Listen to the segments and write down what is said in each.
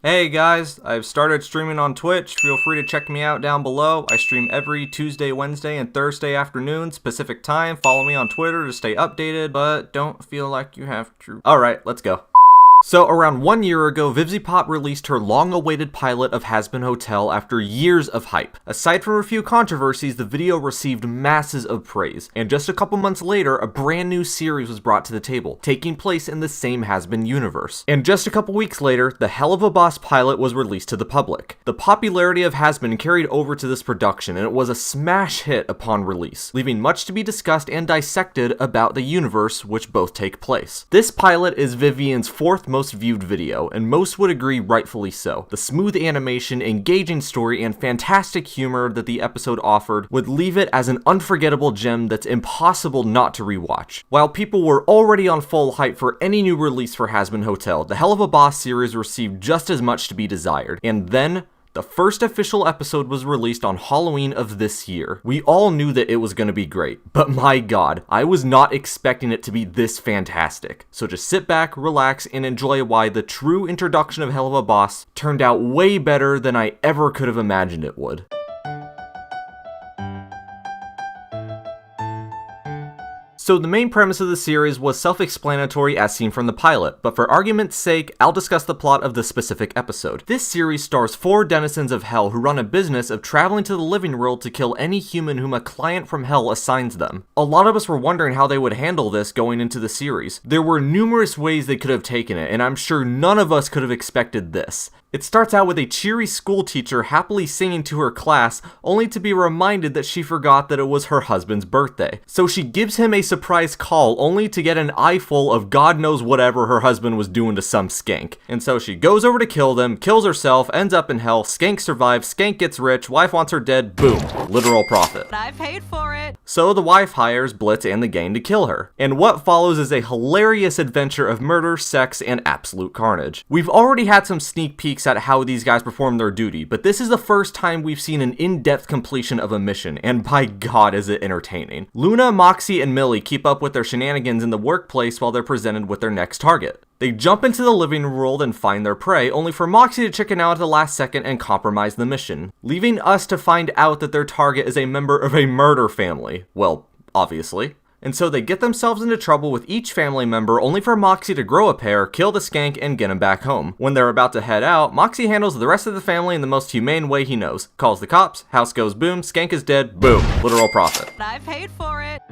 Hey guys, I've started streaming on Twitch. Feel free to check me out down below. I stream every Tuesday, Wednesday, and Thursday afternoons, Pacific time. Follow me on Twitter to stay updated, but don't feel like you have to. Alright, let's go. So around 1 year ago, VivziePop released her long-awaited pilot of Has Been Hotel after years of hype. Aside from a few controversies, the video received masses of praise, and just a couple months later, a brand new series was brought to the table, taking place in the same Has Been universe. And just a couple weeks later, the HELLUVA BOSS pilot was released to the public. The popularity of Has Been carried over to this production, and it was a smash hit upon release, leaving much to be discussed and dissected about the universe which both take place. This pilot is Vivian's fourth most viewed video, and most would agree rightfully so. The smooth animation, engaging story, and fantastic humor that the episode offered would leave it as an unforgettable gem that's impossible not to rewatch. While people were already on full hype for any new release for Has Been Hotel, the HELLUVA BOSS series received just as much to be desired, and then the first official episode was released on Halloween of this year. We all knew that it was going to be great, but my god, I was not expecting it to be this fantastic. So just sit back, relax, and enjoy why the true introduction of HELLUVA BOSS turned out way better than I ever could have imagined it would. So the main premise of the series was self-explanatory as seen from the pilot, but for argument's sake, I'll discuss the plot of the specific episode. This series stars 4 denizens of hell who run a business of traveling to the living world to kill any human whom a client from hell assigns them. A lot of us were wondering how they would handle this going into the series. There were numerous ways they could have taken it, and I'm sure none of us could have expected this. It starts out with a cheery school teacher happily singing to her class, only to be reminded that she forgot that it was her husband's birthday. So she gives him a surprise call, only to get an eyeful of God knows whatever her husband was doing to some skank. And so she goes over to kill them, kills herself, ends up in hell, skank survives, skank gets rich, wife wants her dead, boom, literal profit. I paid for it. So the wife hires Blitz and the gang to kill her. And what follows is a hilarious adventure of murder, sex, and absolute carnage. We've already had some sneak peeks at how these guys perform their duty, but this is the first time we've seen an in-depth completion of a mission, and by god is it entertaining. Luna, Moxie, and Millie keep up with their shenanigans in the workplace while they're presented with their next target. They jump into the living world and find their prey, only for Moxie to chicken out at the last second and compromise the mission, leaving us to find out that their target is a member of a murder family. Well, obviously. And so they get themselves into trouble with each family member, only for Moxie to grow a pair, kill the skank, and get him back home. When they're about to head out, Moxie handles the rest of the family in the most humane way he knows. Calls the cops, house goes boom, skank is dead, boom, literal profit. I paid for it.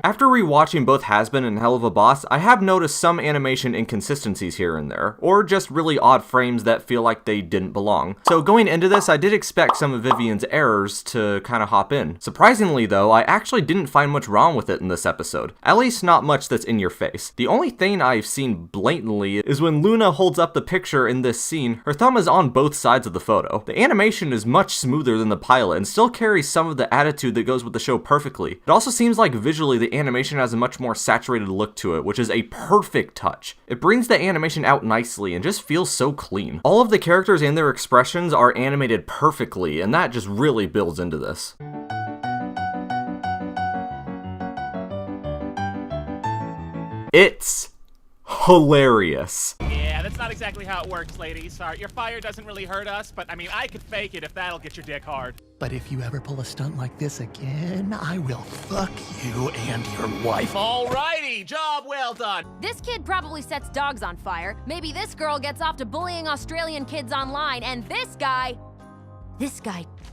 After rewatching both Has Been and HELLUVA BOSS, I have noticed some animation inconsistencies here and there, or just really odd frames that feel like they didn't belong. So going into this, I did expect some of Vivian's errors to kind of hop in. Surprisingly though, I actually didn't find much wrong with it in this episode. At least not much that's in your face. The only thing I've seen blatantly is when Luna holds up the picture in this scene, her thumb is on both sides of the photo. The animation is much smoother than the pilot and still carries some of the attitude that goes with the show perfectly. It also seems like visually the animation has a much more saturated look to it, which is a perfect touch. It brings the animation out nicely and just feels so clean. All of the characters and their expressions are animated perfectly, and that just really builds into this. It's hilarious. Yeah, that's not exactly how it works, ladies. Sorry, your fire doesn't really hurt us, but I mean, I could fake it if that'll get your dick hard. But if you ever pull a stunt like this again, I will fuck you and your wife. Alrighty, job well done. This kid probably sets dogs on fire. Maybe this girl gets off to bullying Australian kids online, and this guy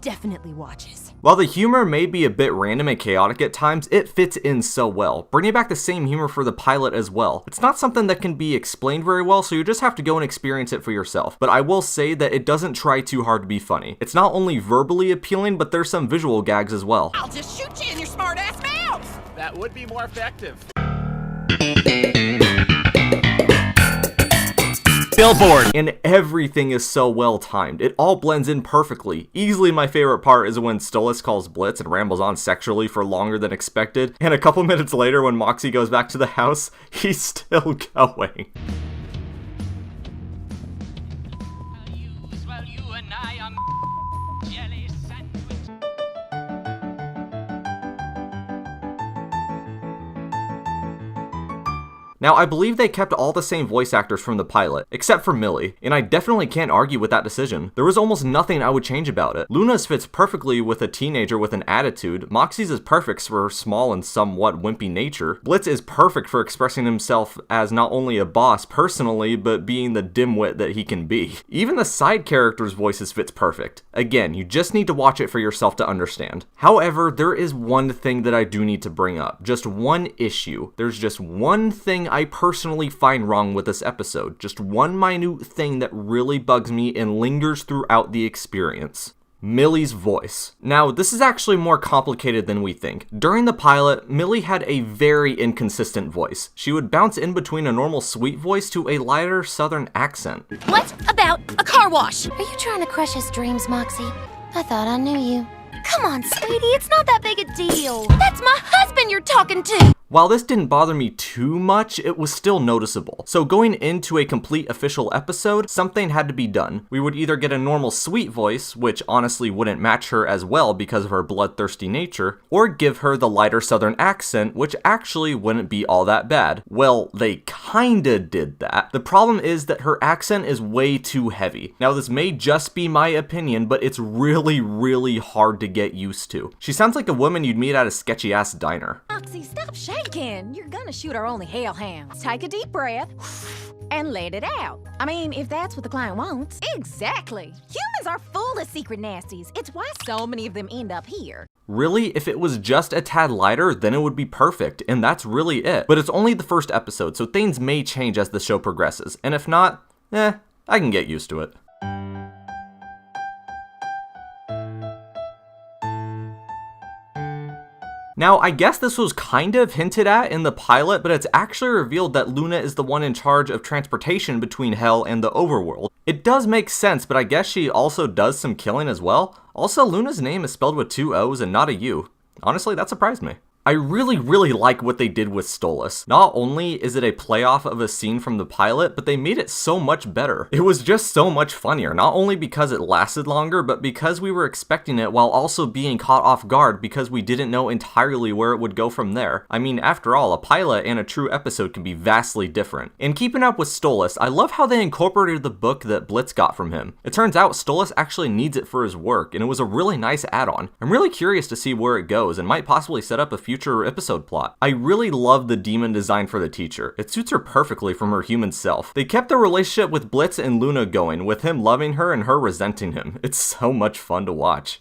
definitely watches. While the humor may be a bit random and chaotic at times, it fits in so well, bringing back the same humor for the pilot as well. It's not something that can be explained very well, so you just have to go and experience it for yourself. But I will say that it doesn't try too hard to be funny. It's not only verbally appealing, but there's some visual gags as well. I'll just shoot you in your smart ass mouth. That would be more effective. Billboard! And everything is so well timed. It all blends in perfectly. Easily my favorite part is when Stolas calls Blitz and rambles on sexually for longer than expected, and a couple minutes later when Moxie goes back to the house, he's still going. Now, I believe they kept all the same voice actors from the pilot, except for Millie, and I definitely can't argue with that decision. There was almost nothing I would change about it. Luna's fits perfectly with a teenager with an attitude, Moxie's is perfect for small and somewhat wimpy nature, Blitz is perfect for expressing himself as not only a boss personally, but being the dimwit that he can be. Even the side characters' voices fits perfect. Again, you just need to watch it for yourself to understand. However, there is one thing that I do need to bring up, just one issue. There's just one thing I personally find wrong with this episode, just one minute thing that really bugs me and lingers throughout the experience. Millie's voice. Now, this is actually more complicated than we think. During the pilot, Millie had a very inconsistent voice. She would bounce in between a normal sweet voice to a lighter southern accent. What about a car wash? Are you trying to crush his dreams, Moxie? I thought I knew you. Come on, sweetie, it's not that big a deal. That's my husband you're talking to! While this didn't bother me too much, it was still noticeable. So going into a complete official episode, something had to be done. We would either get a normal sweet voice, which honestly wouldn't match her as well because of her bloodthirsty nature, or give her the lighter southern accent, which actually wouldn't be all that bad. Well, they kinda did that. The problem is that her accent is way too heavy. Now this may just be my opinion, but it's really hard to get used to. She sounds like a woman you'd meet at a sketchy ass diner. Moxie, stop shaking. You're gonna shoot our only hellhounds. Take a deep breath and let it out. I mean, if that's what the client wants. Exactly. Humans are full of secret nasties. It's why so many of them end up here. Really, if it was just a tad lighter, then it would be perfect, and that's really it. But it's only the first episode, so things may change as the show progresses, and if not, I can get used to it. Now, I guess this was kind of hinted at in the pilot, but it's actually revealed that Luna is the one in charge of transportation between Hell and the overworld. It does make sense, but I guess she also does some killing as well. Also, Luna's name is spelled with 2 O's and not a U. Honestly, that surprised me. I really like what they did with Stolas. Not only is it a playoff of a scene from the pilot, but they made it so much better. It was just so much funnier, not only because it lasted longer, but because we were expecting it while also being caught off guard because we didn't know entirely where it would go from there. I mean, after all, a pilot and a true episode can be vastly different. In keeping up with Stolas, I love how they incorporated the book that Blitz got from him. It turns out Stolas actually needs it for his work, and it was a really nice add-on. I'm really curious to see where it goes, and might possibly set up a future episode plot. I really love the demon design for the teacher. It suits her perfectly from her human self. They kept the relationship with Blitz and Luna going, with him loving her and her resenting him. It's so much fun to watch.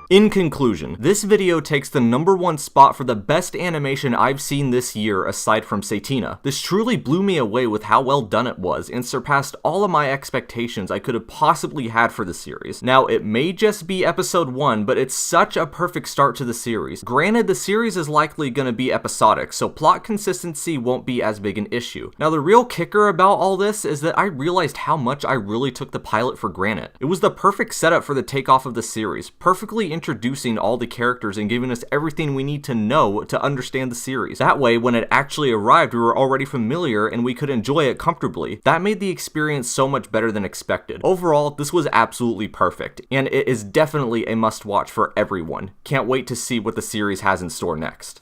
In conclusion, this video takes the #1 spot for the best animation I've seen this year aside from Satina. This truly blew me away with how well done it was and surpassed all of my expectations I could have possibly had for the series. Now, it may just be episode 1, but it's such a perfect start to the series. Granted, the series is likely going to be episodic, so plot consistency won't be as big an issue. Now, the real kicker about all this is that I realized how much I really took the pilot for granted. It was the perfect setup for the takeoff of the series, perfectly introducing all the characters and giving us everything we need to know to understand the series. That way, when it actually arrived, we were already familiar and we could enjoy it comfortably. That made the experience so much better than expected. Overall, this was absolutely perfect, and it is definitely a must-watch for everyone. Can't wait to see what the series has in store next.